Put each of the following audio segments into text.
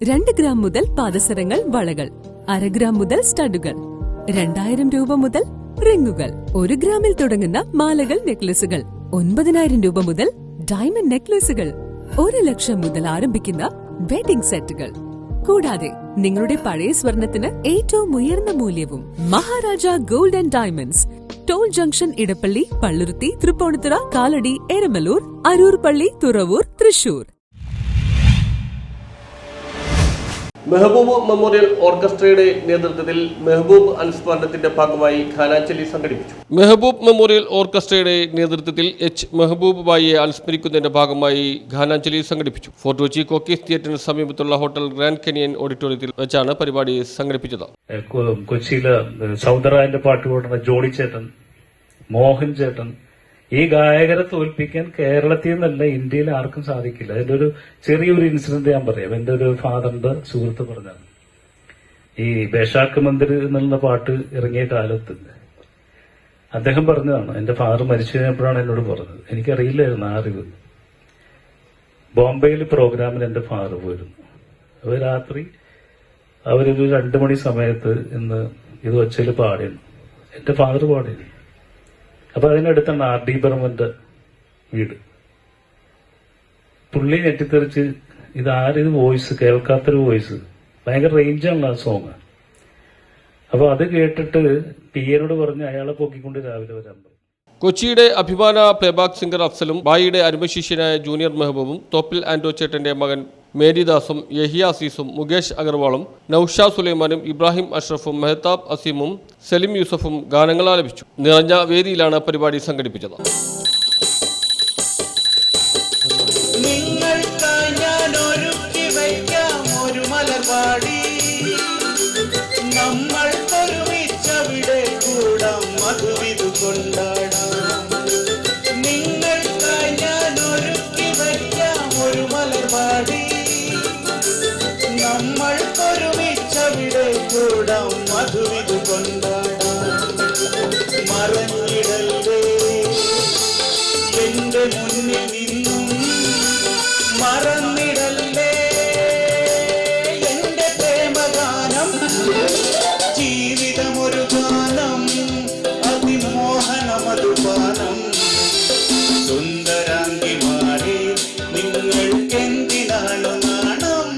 2 gram മുതൽ പാദസരങ്ങൾ, വളകൾ, 1/2 gram മുതൽ സ്റ്റഡുകൾ, 2000 രൂപ മുതൽ റിങ്ങുകൾ, 1 ഗ്രാമിൽ തുടങ്ങുന്ന മാലകൾ, നെക്ലസുകൾ, 9000 രൂപ മുതൽ ഡയമണ്ട് നെക്ലസുകൾ, 1 ലക്ഷം മുതൽ ആരംഭിക്കുന്ന വെഡിംഗ് സെറ്റുകൾ. കൂടാതെ നിങ്ങളുടെ പഴയ സ്വർണത്തിന് ഏറ്റവും ഉയർന്ന മൂല്യവും. Maharaja gold and diamonds, toll junction, Edappally, Palluruthy, Tripunithura, Kalady, Eramalloor, Aroor Palli, Thuravoor, Thrissur. Mehboob memorial ഓർക്കസ്ട്രയുടെ നേതൃത്വത്തിൽ മെഹബൂബ് അനുസ്മരണത്തിന്റെ ഭാഗമായി ഗാനാഞ്ജലി സംഘടിപ്പിച്ചു. മെഹബൂബ് മെമ്മോറിയൽ ഓർക്കസ്ട്രയുടെ നേതൃത്വത്തിൽ മെഹബൂബ് ബായിയെ അനുസ്മരിക്കുന്നതിന്റെ ഭാഗമായി ഗാനാഞ്ജലി സംഘടിപ്പിച്ചു. ഫോർട്ട് കൊച്ചി കോക്കീസ് തിയേറ്ററിന് സമീപത്തുള്ള ഹോട്ടൽ ഗ്രാൻഡ് കനിയൻ ഓഡിറ്റോറിയത്തിൽ വെച്ചാണ് പരിപാടി സംഘടിപ്പിച്ചത്. കൊച്ചിയില് സൗന്ദരായന്റെ പാട്ട് പാടുന്ന ജോണി ചേട്ടൻ, മോഹൻ ചേട്ടൻ, ഈ ഗായകരെ തോൽപ്പിക്കാൻ കേരളത്തിൽ നിന്നല്ല ഇന്ത്യയിൽ ആർക്കും സാധിക്കില്ല. അതിന്റെ ഒരു ചെറിയൊരു ഇൻസിഡന്റ് ഞാൻ പറയാം. എന്റെ ഒരു ഫാദറിന്റെ സുഹൃത്ത് പറഞ്ഞാണ്, ഈ ബേഷാക്ക് മന്ദിർ എന്നുള്ള പാട്ട് ഇറങ്ങിയ കാലത്ത് അദ്ദേഹം പറഞ്ഞതാണ്. എന്റെ ഫാദർ മരിച്ചു കഴിഞ്ഞപ്പോഴാണ് എന്നോട് പറഞ്ഞത്. എനിക്കറിയില്ലായിരുന്നു ആ അറിവ്. ബോംബെയിൽ പ്രോഗ്രാമിൽ എന്റെ ഫാദർ പോയിരുന്നു. അപ്പൊ രാത്രി അവരൊരു 2 മണി സമയത്ത് ഇന്ന് ഇത് ഒച്ചയിൽ പാടിയിരുന്നു. എന്റെ ഫാദർ പാടിയിരുന്നു. അപ്പൊ അതിനടുത്താണ് ആർ ഡി ബർമന്റെ വീട്. പുള്ളി ഞെട്ടിത്തെറിച്ച് ഇത് വോയിസ്, കേൾക്കാത്തൊരു വോയിസ്, ഭയങ്കര റേഞ്ചാണല്ലോ ആ സോങ്. അപ്പൊ അത് കേട്ടിട്ട് പി എന്നോട് പറഞ്ഞ് അയാളെ പൊക്കിക്കൊണ്ട് രാവിലെ വരാൻ പറഞ്ഞു. കൊച്ചിയുടെ അഭിമാന പ്ലേബാക്ക് സിംഗർ അഫ്സലും ബായിയുടെ അരുമശിഷ്യനായ ജൂനിയർ മെഹബൂബും തോപ്പിൽ ആന്റോ ചേട്ടന്റെ മകൻ മേരിദാസും, യഹിയ അസീസും, മുകേഷ് അഗർവാളും, നൌഷാ സുലൈമാനും, ഇബ്രാഹിം അഷ്റഫും, മെഹ്താബ് അസീമും, സലിം യൂസഫും ഗാനങ്ങൾ ആലപിച്ചു. നിറഞ്ഞ വേദിയിലാണ് പരിപാടി സംഘടിപ്പിച്ചത്. മധുവിധു കൊണ്ടാടാം, മറഞ്ഞിടല്ലേ എന്റെ മുന്നിൽ നിന്നും, മറന്നിടല്ലേ എന്റെ പ്രേമഗാനം. ജീവിതമൊരു ഗാനം, അതിമോഹനമധുപാനം. സുന്ദരാംഗിമാരെ നിങ്ങൾക്കെന്തിനാണ് നാണം?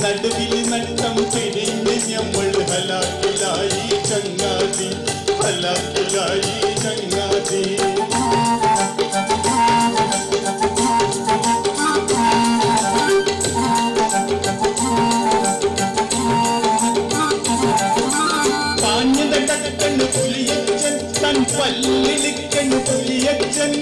നടുവിൽ നട്ടം പിരിഞ്ഞ് ഞമ്മൾ ഹലാക്കിലായി ചങ്ങാതി, ഹലാക്കിലായി ചങ്ങാതി. പാഞ്ഞതടക്കണ്ണു പുലിയച്ചൻ, തൻ പല്ലിലിക്കണ്ണു പുലിയച്ചൻ.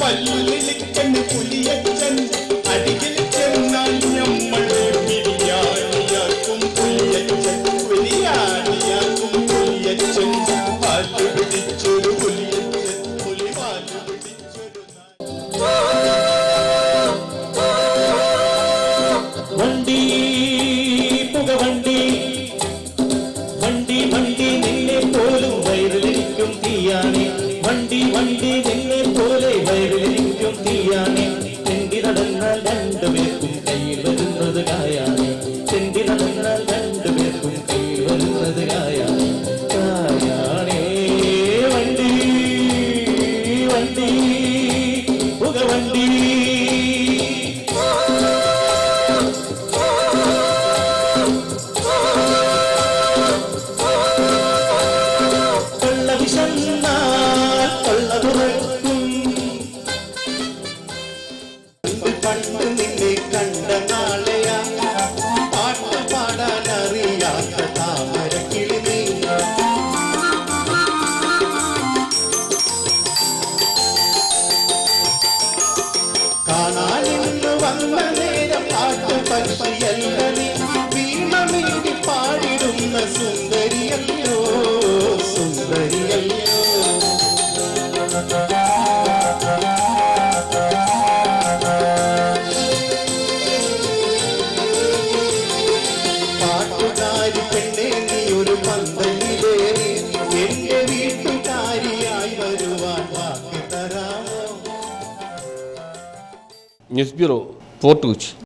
പല്ലിലിക്കണ്ണു പുലിയച്ചൻ, അരികിൽ ചെന്നാൽ ഞമ്മളെ ബിരിയാണിയാക്കും പുലിയച്ചൻ, ബിരിയാണിയാക്കും പുലിയച്ചൻ. പാല് പിടിച്ചൊരു പുലിയച്ചൻ, പുലിപാല് പിടിച്ചൊരു വണ്ടി, പുകവണ്ടി, വണ്ടി വണ്ടി നിന്നെ പോലും വയറിലിരിക്കും തീയാണി. വണ്ടി വണ്ടി നിന്നെ പോലെ വയറിലിരിക്കും തീയാണി. ചെണ്ടി നടന്നാൽ 2 പേർക്കും കയ്യിൽ വരുന്നത് കായാണ്. ചെണ്ടി നടന്നാൽ 2 പേർക്കും കയ്യിൽ വരുന്നത് കായാണ്. കായാണേ വണ്ടി, വണ്ടി, പുകവണ്ടി. പണ്ട് നിന്നെ കണ്ട നാളെയാ, പാട്ട് പാടാനറിയാത്ത താമരക്കിളി നീ. കാണാനിന്ന് വന്ന നേരം പാട്ട് പക്ഷിയല്ല നീ. വീണ വേഷധാരിയായി വരുവാൻ വാക്ക് തരാമോ? News bureau, fort Kochi.